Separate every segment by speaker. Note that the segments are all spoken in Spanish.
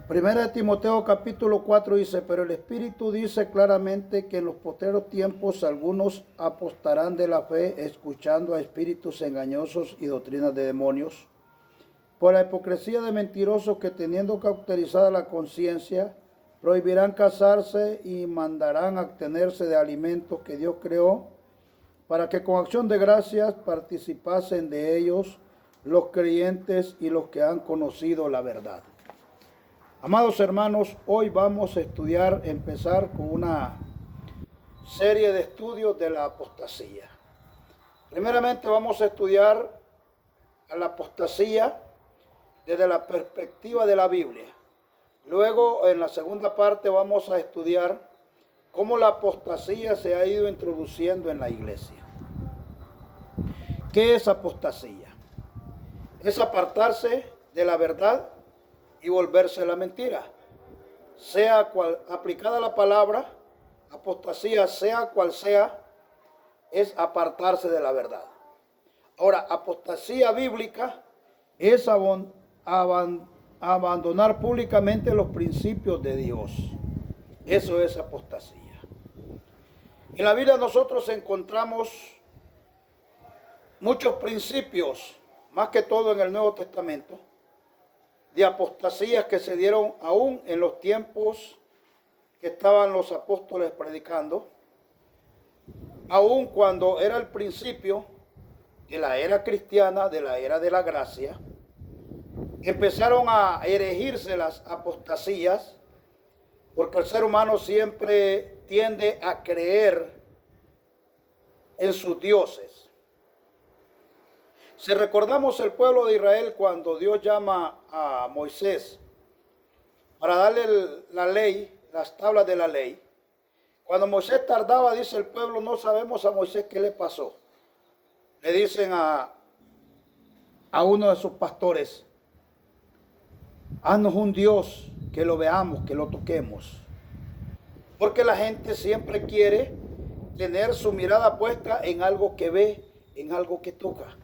Speaker 1: Primera de Timoteo capítulo 4 dice, pero el Espíritu dice claramente que en los postreros tiempos algunos apostarán de la fe, escuchando a espíritus engañosos y doctrinas de demonios, por la hipocresía de mentirosos que, teniendo cauterizada la conciencia, prohibirán casarse y mandarán abstenerse de alimentos que Dios creó, para que con acción de gracias participasen de ellos los creyentes y los que han conocido la verdad. Amados hermanos, hoy vamos a empezar con una serie de estudios de la apostasía. Primeramente vamos a estudiar a la apostasía desde la perspectiva de la Biblia. Luego, en la segunda parte, vamos a estudiar cómo la apostasía se ha ido introduciendo en la iglesia. ¿Qué es apostasía? Es apartarse de la verdad y volverse a la mentira. Sea cual aplicada la palabra, apostasía, sea cual sea, es apartarse de la verdad. Ahora, apostasía bíblica es abandonar públicamente los principios de Dios. Eso es apostasía. En la Biblia nosotros encontramos muchos principios, más que todo en el Nuevo Testamento, de apostasías que se dieron aún en los tiempos que estaban los apóstoles predicando, aún cuando era el principio de la era cristiana, de la era de la gracia. Empezaron a erigirse las apostasías, porque el ser humano siempre tiende a creer en sus dioses. Si recordamos el pueblo de Israel cuando Dios llama a Moisés para darle la ley, las tablas de la ley, cuando Moisés tardaba, dice el pueblo, no sabemos a Moisés qué le pasó. Le dicen a uno de sus pastores, haznos un Dios que lo veamos, que lo toquemos. Porque la gente siempre quiere tener su mirada puesta en algo que ve, en algo que toca.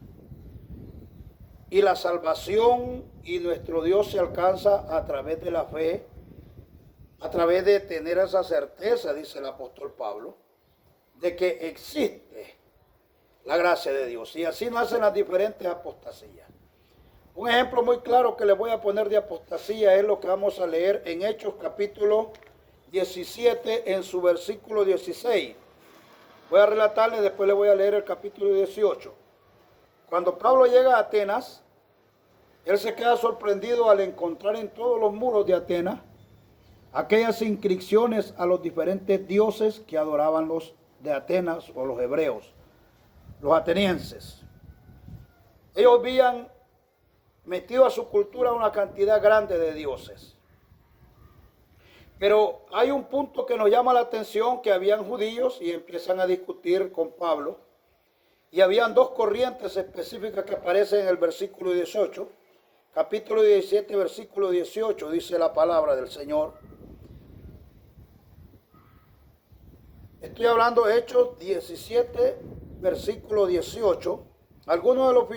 Speaker 1: Y la salvación y nuestro Dios se alcanza a través de la fe, a través de tener esa certeza, dice el apóstol Pablo, de que existe la gracia de Dios. Y así nacen las diferentes apostasías. Un ejemplo muy claro que les voy a poner de apostasía es lo que vamos a leer en Hechos capítulo 17 en su versículo 16. Voy a relatarles, después les voy a leer el capítulo 18. Cuando Pablo llega a Atenas, él se queda sorprendido al encontrar en todos los muros de Atenas aquellas inscripciones a los diferentes dioses que adoraban los de Atenas o los hebreos, los atenienses. Ellos habían metido a su cultura una cantidad grande de dioses. Pero hay un punto que nos llama la atención, que habían judíos y empiezan a discutir con Pablo. Y habían dos corrientes específicas que aparecen en el versículo 18. Capítulo 17, versículo 18, dice la palabra del Señor. Estoy hablando de Hechos 17, versículo 18. Algunos de los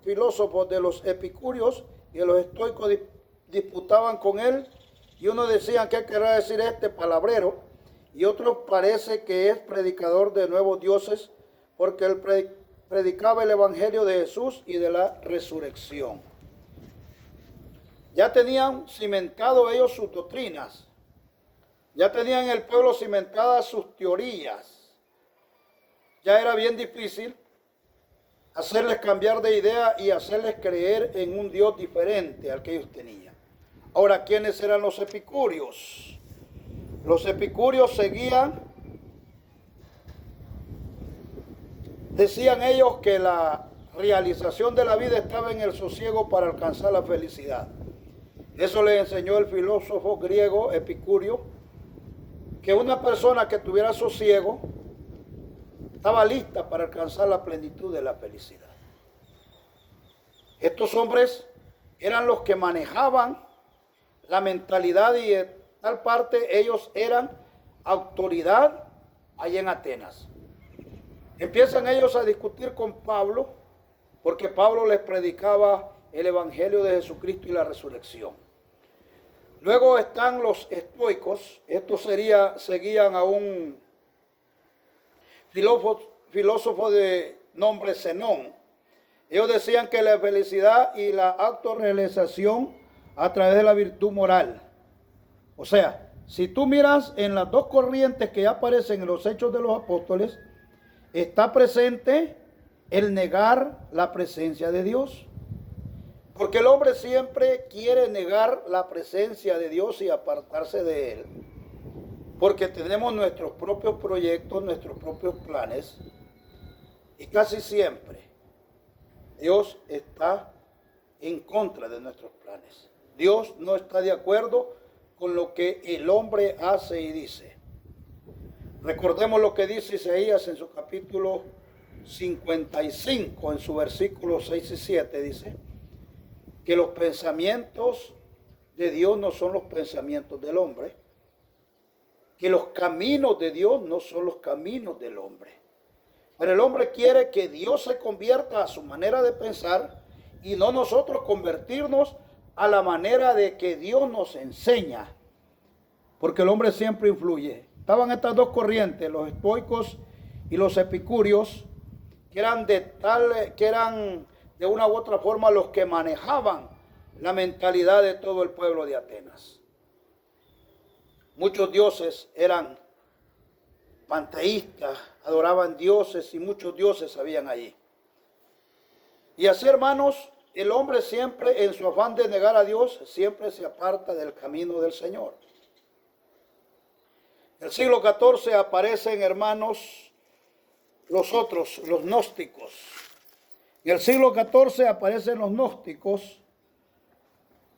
Speaker 1: filósofos de los epicúreos y de los estoicos disputaban con él, y unos decían, ¿qué querrá decir este palabrero? Y otros parece que es predicador de nuevos dioses, porque él predicaba el evangelio de Jesús y de la resurrección. Ya tenían cimentado ellos sus doctrinas, ya tenían en el pueblo cimentadas sus teorías. Ya era bien difícil hacerles cambiar de idea y hacerles creer en un Dios diferente al que ellos tenían. Ahora, ¿quiénes eran los epicúreos? Los epicúreos decían ellos que la realización de la vida estaba en el sosiego para alcanzar la felicidad. Eso le enseñó el filósofo griego Epicúreo, que una persona que tuviera sosiego estaba lista para alcanzar la plenitud de la felicidad. Estos hombres eran los que manejaban la mentalidad, y en tal parte ellos eran autoridad allá en Atenas. Empiezan ellos a discutir con Pablo, porque Pablo les predicaba el evangelio de Jesucristo y la resurrección. Luego están los estoicos. Estos seguían a un filósofo de nombre Zenón. Ellos decían que la felicidad y la autorrealización a través de la virtud moral. O sea, si tú miras en las dos corrientes que ya aparecen en los Hechos de los Apóstoles, está presente el negar la presencia de Dios. Porque el hombre siempre quiere negar la presencia de Dios y apartarse de Él. Porque tenemos nuestros propios proyectos, nuestros propios planes. Y casi siempre Dios está en contra de nuestros planes. Dios no está de acuerdo con lo que el hombre hace y dice. Recordemos lo que dice Isaías en su capítulo 55, en su versículos 6 y 7, dice que los pensamientos de Dios no son los pensamientos del hombre, que los caminos de Dios no son los caminos del hombre. Pero el hombre quiere que Dios se convierta a su manera de pensar y no nosotros convertirnos a la manera de que Dios nos enseña. Porque el hombre siempre influye. Estaban estas dos corrientes, los estoicos y los epicúreos, que eran de una u otra forma los que manejaban la mentalidad de todo el pueblo de Atenas. Muchos dioses eran panteístas, adoraban dioses y muchos dioses habían allí. Y así, hermanos, el hombre siempre en su afán de negar a Dios, siempre se aparta del camino del Señor. En el siglo XIV aparecen, hermanos, los gnósticos. En el siglo XIV aparecen los gnósticos,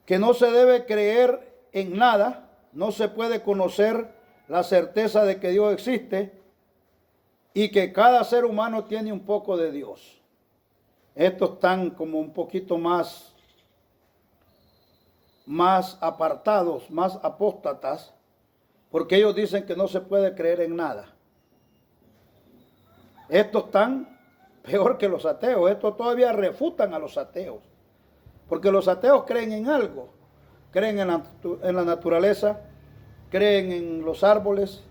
Speaker 1: que no se debe creer en nada, no se puede conocer la certeza de que Dios existe y que cada ser humano tiene un poco de Dios. Estos están como un poquito más apartados, más apóstatas, porque ellos dicen que no se puede creer en nada. Estos están peor que los ateos. Estos todavía refutan a los ateos, porque los ateos creen en algo, creen en la naturaleza, creen en los árboles,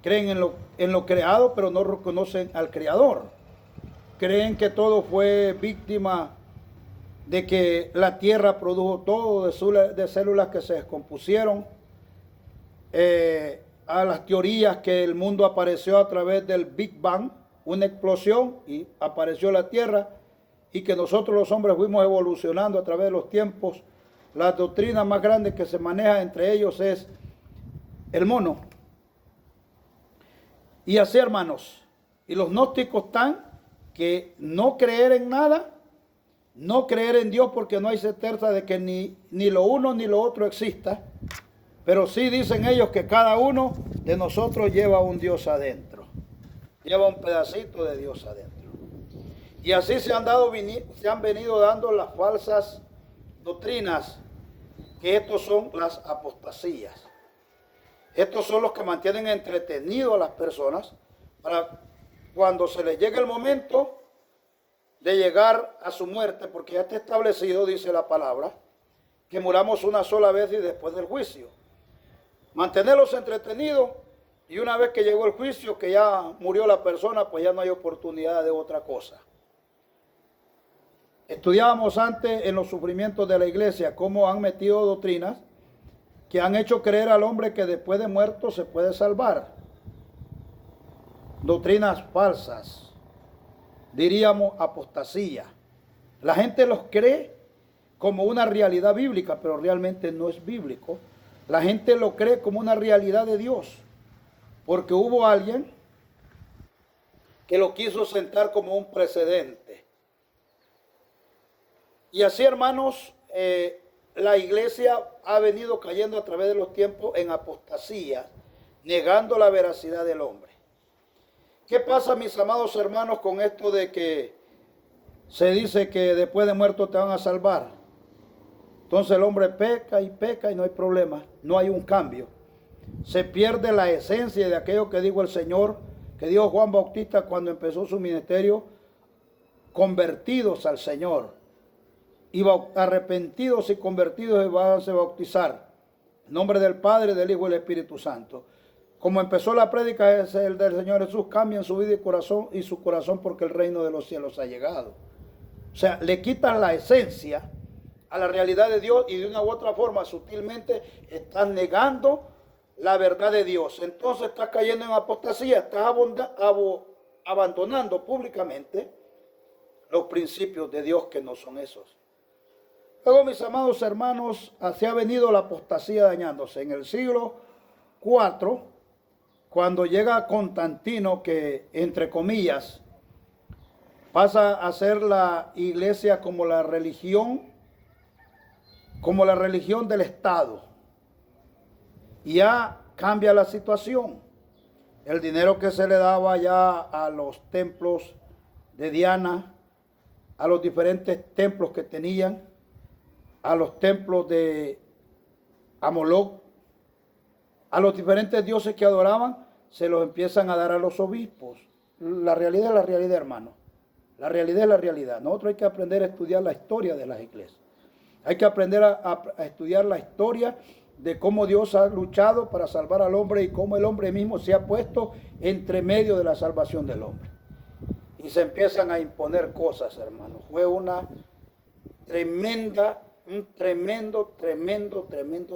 Speaker 1: creen en lo creado, pero no reconocen al Creador. Creen que todo fue víctima de que la tierra produjo todo de células que se descompusieron, a las teorías que el mundo apareció a través del Big Bang, una explosión y apareció la tierra, y que nosotros los hombres fuimos evolucionando a través de los tiempos. La doctrina más grande que se maneja entre ellos es el mono. Y así, hermanos, y los gnósticos están que no creer en nada, no creer en Dios porque no hay certeza de que ni lo uno ni lo otro exista, pero sí dicen ellos que cada uno de nosotros lleva un Dios adentro, lleva un pedacito de Dios adentro. Y así se han venido dando las falsas doctrinas, que estos son las apostasías. Estos son los que mantienen entretenido a las personas para cuando se les llegue el momento de llegar a su muerte, porque ya está establecido, dice la palabra, que muramos una sola vez y después del juicio. Mantenerlos entretenidos, y una vez que llegó el juicio, que ya murió la persona, pues ya no hay oportunidad de otra cosa. Estudiábamos antes en los sufrimientos de la iglesia cómo han metido doctrinas que han hecho creer al hombre que después de muerto se puede salvar. Doctrinas falsas, diríamos apostasía. La gente los cree como una realidad bíblica, pero realmente no es bíblico. La gente lo cree como una realidad de Dios, porque hubo alguien que lo quiso sentar como un precedente. Y así, hermanos, la iglesia ha venido cayendo a través de los tiempos en apostasía, negando la veracidad del hombre. ¿Qué pasa, mis amados hermanos, con esto de que se dice que después de muerto te van a salvar? Entonces el hombre peca y no hay problema, no hay un cambio. Se pierde la esencia de aquello que dijo el Señor, que dijo Juan Bautista cuando empezó su ministerio: convertidos al Señor, y arrepentidos y convertidos se van a bautizar. En nombre del Padre, del Hijo y del Espíritu Santo. Como empezó la prédica es el del Señor Jesús, cambien su vida y su corazón porque el reino de los cielos ha llegado. O sea, le quitan la esencia a la realidad de Dios y de una u otra forma sutilmente están negando la verdad de Dios. Entonces estás cayendo en apostasía, estás abandonando públicamente los principios de Dios que no son esos. Luego, mis amados hermanos, así ha venido la apostasía dañándose. En el siglo IV, cuando llega Constantino, que entre comillas pasa a ser la iglesia como la religión del Estado. Y ya cambia la situación. El dinero que se le daba ya a los templos de Diana, a los diferentes templos que tenían, a los templos de Amoloc, a los diferentes dioses que adoraban, se los empiezan a dar a los obispos. La realidad es la realidad, hermano. La realidad es la realidad. Nosotros hay que aprender a estudiar la historia de las iglesias. Hay que aprender a estudiar la historia de cómo Dios ha luchado para salvar al hombre y cómo el hombre mismo se ha puesto entre medio de la salvación del hombre. Y se empiezan a imponer cosas, hermano. Fue un tremendo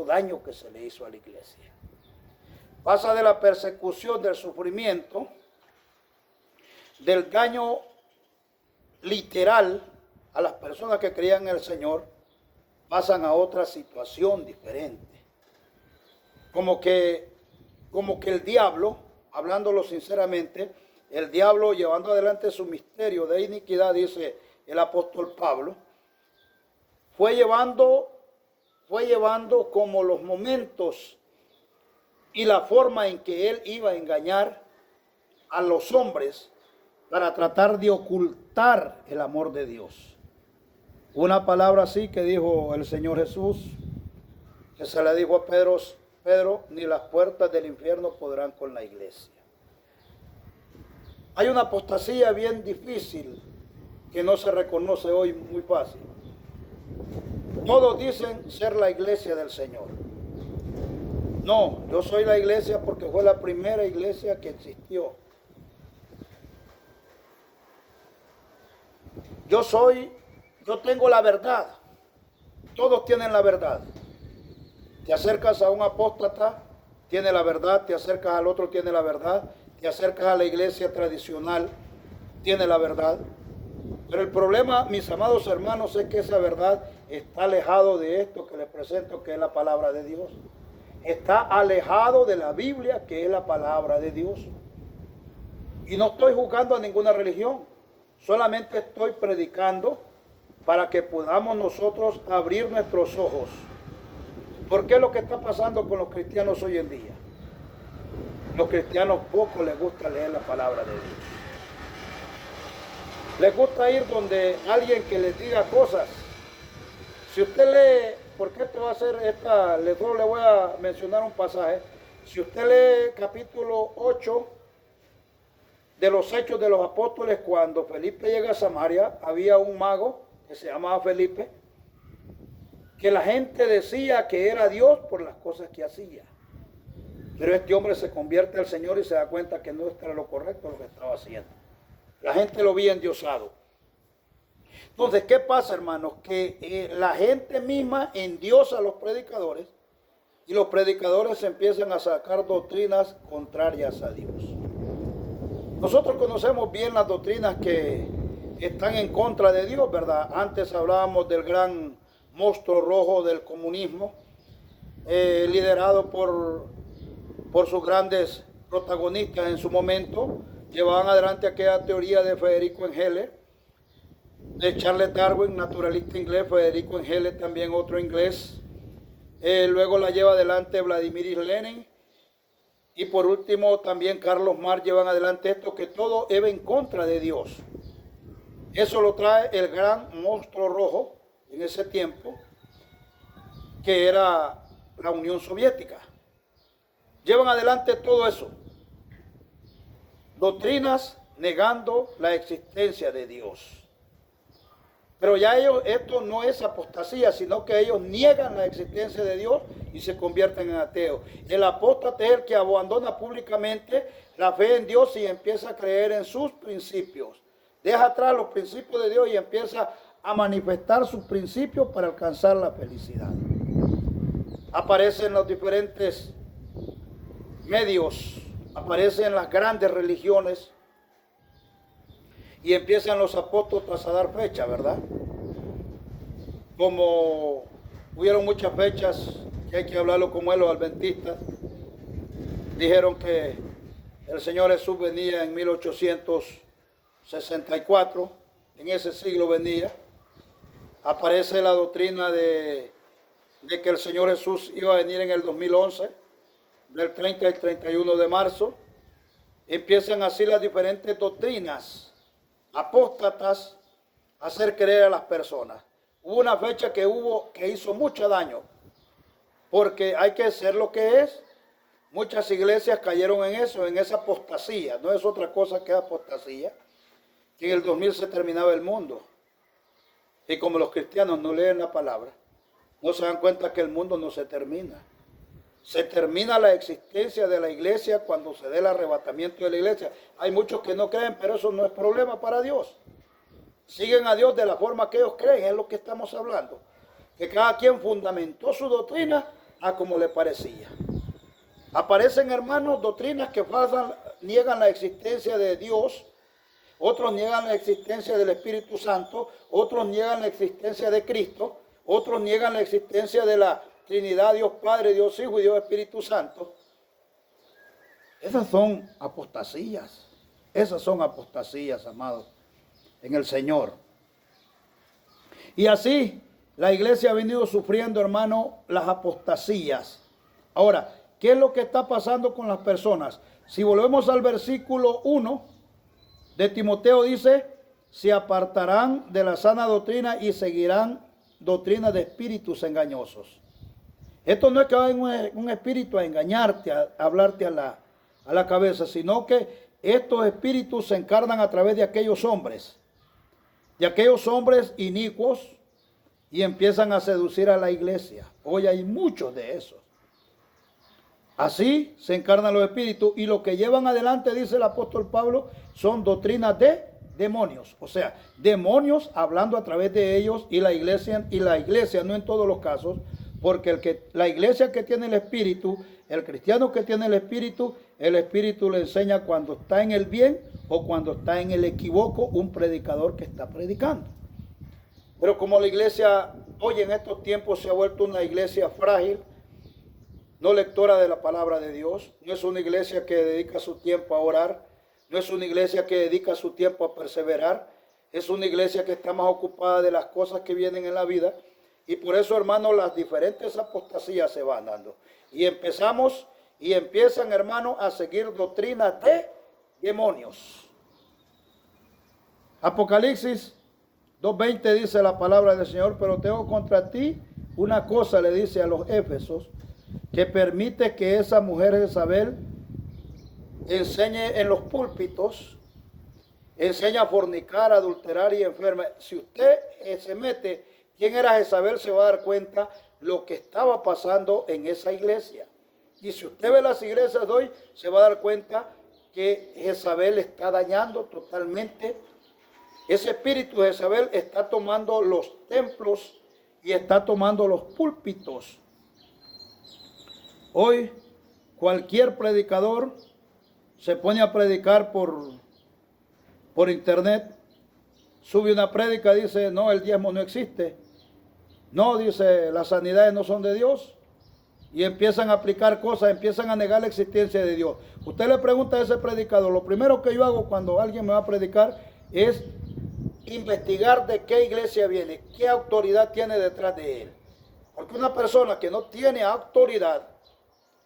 Speaker 1: daño que se le hizo a la iglesia. Pasa de la persecución, del sufrimiento, del daño literal a las personas que creían en el Señor, pasan a otra situación diferente. Como que el diablo, hablándolo sinceramente, el diablo llevando adelante su misterio de iniquidad, dice el apóstol Pablo, fue llevando como los momentos y la forma en que él iba a engañar a los hombres para tratar de ocultar el amor de Dios. Una palabra así que dijo el Señor Jesús, que se le dijo a Pedro, ni las puertas del infierno podrán con la iglesia. Hay una apostasía bien difícil que no se reconoce hoy muy fácil. Todos dicen ser la iglesia del Señor. No, yo soy la iglesia porque fue la primera iglesia que existió. Yo tengo la verdad. Todos tienen la verdad. Te acercas a un apóstata, tiene la verdad. Te acercas al otro, tiene la verdad. Te acercas a la iglesia tradicional, tiene la verdad. Pero el problema, mis amados hermanos, es que esa verdad está alejado de esto que les presento, que es la palabra de Dios. Está alejado de la Biblia, que es la palabra de Dios. Y no estoy juzgando a ninguna religión. Solamente estoy predicando para que podamos nosotros abrir nuestros ojos. ¿Por qué es lo que está pasando con los cristianos hoy en día? Los cristianos poco les gusta leer la palabra de Dios. Les gusta ir donde alguien que les diga cosas. Si usted lee, porque esto va a ser solo le voy a mencionar un pasaje. Si usted lee capítulo 8 de los Hechos de los Apóstoles, cuando Felipe llega a Samaria, había un mago que se llamaba Felipe, que la gente decía que era Dios por las cosas que hacía. Pero este hombre se convierte al Señor y se da cuenta que no era lo correcto lo que estaba haciendo. La gente lo veía endiosado. Entonces, ¿qué pasa, hermanos? Que la gente misma endiosa a los predicadores y los predicadores empiezan a sacar doctrinas contrarias a Dios. Nosotros conocemos bien las doctrinas que están en contra de Dios, ¿verdad? Antes hablábamos del gran monstruo rojo del comunismo, liderado por sus grandes protagonistas en su momento. Llevaban adelante aquella teoría de Federico Engels, de Charles Darwin, naturalista inglés, Federico Engels también otro inglés. Luego la lleva adelante Vladimir Lenin. Y por último también Carlos Marx llevan adelante esto, que todo iba en contra de Dios. Eso lo trae el gran monstruo rojo en ese tiempo, que era la Unión Soviética. Llevan adelante todo eso. Doctrinas negando la existencia de Dios. Pero ya esto no es apostasía, sino que ellos niegan la existencia de Dios y se convierten en ateos. El apóstata es el que abandona públicamente la fe en Dios y empieza a creer en sus principios. Deja atrás los principios de Dios y empieza a manifestar sus principios para alcanzar la felicidad. Aparecen los diferentes medios, aparecen las grandes religiones y empiezan los apóstotas a dar fecha, ¿verdad? Como hubieron muchas fechas, que hay que hablarlo como los adventistas, dijeron que el Señor Jesús venía en 1864, en ese siglo venía. Aparece la doctrina de que el Señor Jesús iba a venir en el 2011, del 30 al 31 de marzo. Empiezan así las diferentes doctrinas apóstatas a hacer creer a las personas. Hubo una fecha que hizo mucho daño, porque hay que ser lo que es. Muchas iglesias cayeron en eso, en esa apostasía. No es otra cosa que apostasía. Que en el 2000 se terminaba el mundo. Y como los cristianos no leen la palabra, no se dan cuenta que el mundo no se termina. Se termina la existencia de la iglesia cuando se dé el arrebatamiento de la iglesia. Hay muchos que no creen, pero eso no es problema para Dios. Siguen a Dios de la forma que ellos creen, es lo que estamos hablando. Que cada quien fundamentó su doctrina a como le parecía. Aparecen, hermanos, doctrinas que niegan la existencia de Dios, otros niegan la existencia del Espíritu Santo, otros niegan la existencia de Cristo, otros niegan la existencia de la Trinidad, Dios Padre, Dios Hijo y Dios Espíritu Santo. Esas son apostasías, amados, en el Señor. Y así la iglesia ha venido sufriendo, hermano, las apostasías. Ahora, ¿qué es lo que está pasando con las personas? Si volvemos al versículo 1 de Timoteo, dice, se apartarán de la sana doctrina y seguirán doctrina de espíritus engañosos. Esto no es que vaya un espíritu a engañarte, a hablarte a la cabeza, sino que estos espíritus se encarnan a través de aquellos hombres inicuos, y empiezan a seducir a la iglesia. Hoy hay muchos de esos. Así se encarnan los espíritus, y lo que llevan adelante, dice el apóstol Pablo, son doctrinas de demonios. O sea, demonios hablando a través de ellos, y la iglesia no en todos los casos, porque la iglesia que tiene el espíritu, el cristiano que tiene el espíritu le enseña cuando está en el bien o cuando está en el equivoco un predicador que está predicando. Pero como la iglesia hoy en estos tiempos se ha vuelto una iglesia frágil, no lectora de la palabra de Dios, no es una iglesia que dedica su tiempo a orar, no es una iglesia que dedica su tiempo a perseverar, es una iglesia que está más ocupada de las cosas que vienen en la vida. Y por eso, hermanos, las diferentes apostasías se van dando. Y empiezan, hermanos, a seguir doctrinas de demonios. Apocalipsis 2:20 dice la palabra del Señor, pero tengo contra ti una cosa, le dice a los Éfesos, que permite que esa mujer Jezabel enseñe en los púlpitos, enseña a fornicar, a adulterar y enferma. Si usted se mete quién era Jezabel, se va a dar cuenta lo que estaba pasando en esa iglesia. Y si usted ve las iglesias de hoy, se va a dar cuenta que Jezabel está dañando totalmente. Ese espíritu de Jezabel está tomando los templos y está tomando los púlpitos. Hoy cualquier predicador se pone a predicar por internet, sube una prédica, dice, no, el diezmo no existe. No, dice, las sanidades no son de Dios. Y empiezan a aplicar cosas, empiezan a negar la existencia de Dios. Usted le pregunta a ese predicador, lo primero que yo hago cuando alguien me va a predicar es investigar de qué iglesia viene, qué autoridad tiene detrás de él. Porque una persona que no tiene autoridad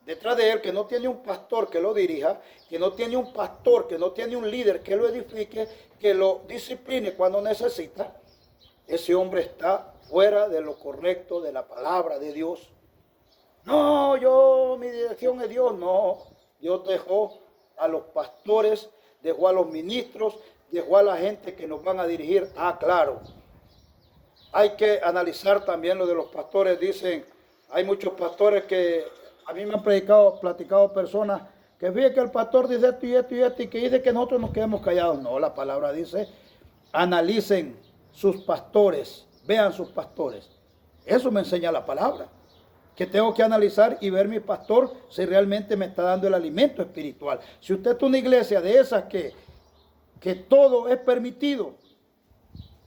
Speaker 1: detrás de él, que no tiene un pastor que lo dirija, que no tiene un pastor, que no tiene un líder que lo edifique, que lo discipline cuando necesita, ese hombre está fuera de lo correcto de la palabra de Dios. No, mi dirección es Dios. No, Dios dejó a los pastores, dejó a los ministros, dejó a la gente que nos van a dirigir. Claro, hay que analizar también lo de los pastores. Dicen, Hay muchos pastores que a mí me han platicado personas que fíjense que el pastor dice esto y esto y esto y que dice que nosotros nos quedemos callados. No, la palabra dice, analicen sus pastores, vean sus pastores. Eso me enseña la palabra, que tengo que analizar y ver mi pastor si realmente me está dando el alimento espiritual. Si usted es una iglesia de esas que todo es permitido,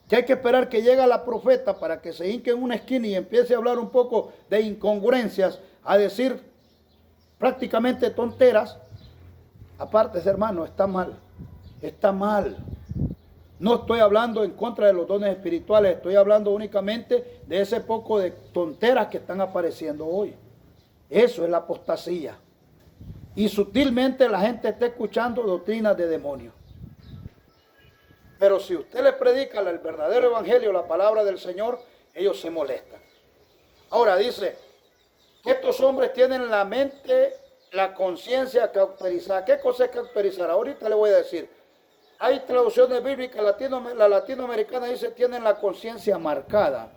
Speaker 1: que hay que esperar que llegue la profeta para que se hinque en una esquina y empiece a hablar un poco de incongruencias, a decir prácticamente tonteras, aparte, hermano, está mal, está mal. No estoy hablando en contra de los dones espirituales, estoy hablando únicamente de ese poco de tonteras que están apareciendo hoy. Eso es la apostasía. Y sutilmente la gente está escuchando doctrinas de demonios. Pero si usted le predica el verdadero evangelio, la palabra del Señor, ellos se molestan. Ahora dice que estos hombres tienen la mente, la conciencia cauterizada. ¿Qué cosa es cauterizar? Ahorita le voy a decir. Hay traducciones bíblicas, la latinoamericana dice tienen la conciencia marcada.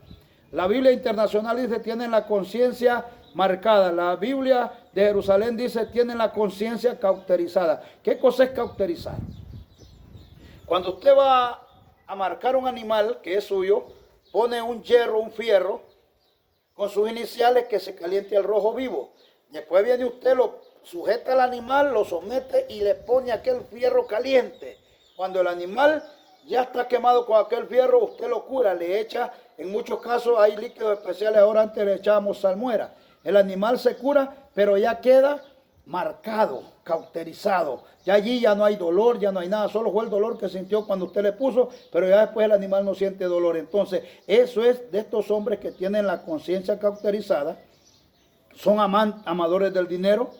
Speaker 1: La Biblia internacional dice tienen la conciencia marcada. La Biblia de Jerusalén dice tienen la conciencia cauterizada. ¿Qué cosa es cauterizar? Cuando usted va a marcar un animal que es suyo, pone un hierro, un fierro, con sus iniciales que se caliente al rojo vivo. Después viene usted, lo sujeta al animal, lo somete y le pone aquel fierro caliente. Cuando el animal ya está quemado con aquel fierro, usted lo cura, le echa, en muchos casos hay líquidos especiales, ahora antes le echábamos salmuera. El animal se cura, pero ya queda marcado, cauterizado. Ya allí ya no hay dolor, ya no hay nada, solo fue el dolor que sintió cuando usted le puso, pero ya después el animal no siente dolor. Entonces, eso es de estos hombres que tienen la conciencia cauterizada, son amadores del dinero,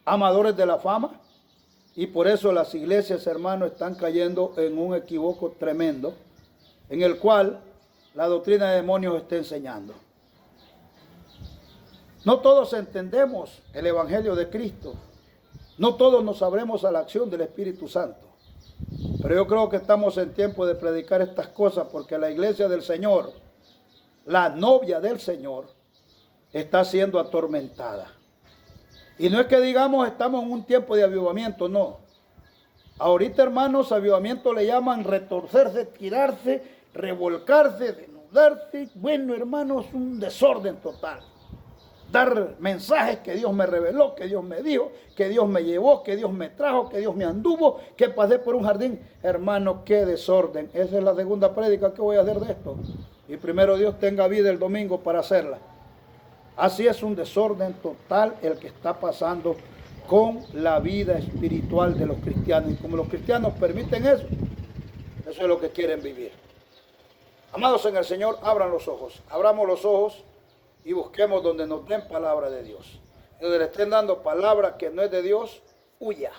Speaker 1: amadores de la fama, y por eso las iglesias, hermanos, están cayendo en un equívoco tremendo, en el cual la doctrina de demonios está enseñando. No todos entendemos el evangelio de Cristo. No todos nos sabremos a la acción del Espíritu Santo. Pero yo creo que estamos en tiempo de predicar estas cosas porque la iglesia del Señor, la novia del Señor, está siendo atormentada. Y no es que digamos estamos en un tiempo de avivamiento, no. Ahorita, hermanos, avivamiento le llaman retorcerse, tirarse, revolcarse, desnudarse. Bueno, hermanos, un desorden total. Dar mensajes que Dios me reveló, que Dios me dijo, que Dios me llevó, que Dios me trajo, que Dios me anduvo, que pasé por un jardín. Hermano, qué desorden. Esa es la segunda prédica que voy a hacer de esto. Y primero Dios tenga vida el domingo para hacerla. Así es un desorden total el que está pasando con la vida espiritual de los cristianos. Y como los cristianos permiten eso, eso es lo que quieren vivir. Amados en el Señor, abran los ojos, abramos los ojos y busquemos donde nos den palabra de Dios. Donde le estén dando palabra que no es de Dios, huya,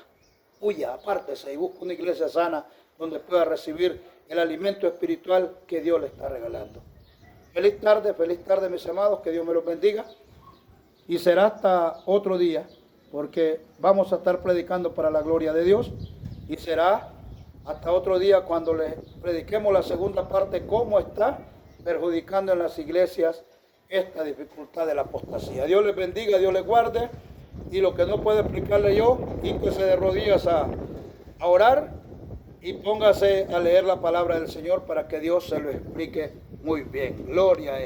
Speaker 1: apártese y busque una iglesia sana donde pueda recibir el alimento espiritual que Dios le está regalando. Feliz tarde, mis amados, que Dios me los bendiga. Y será hasta otro día, porque vamos a estar predicando para la gloria de Dios. Y será hasta otro día cuando les prediquemos la segunda parte, cómo está perjudicando en las iglesias esta dificultad de la apostasía. Dios les bendiga, Dios les guarde. Y lo que no puedo explicarle yo, híncese de rodillas a orar y póngase a leer la palabra del Señor para que Dios se lo explique muy bien. Gloria a Él.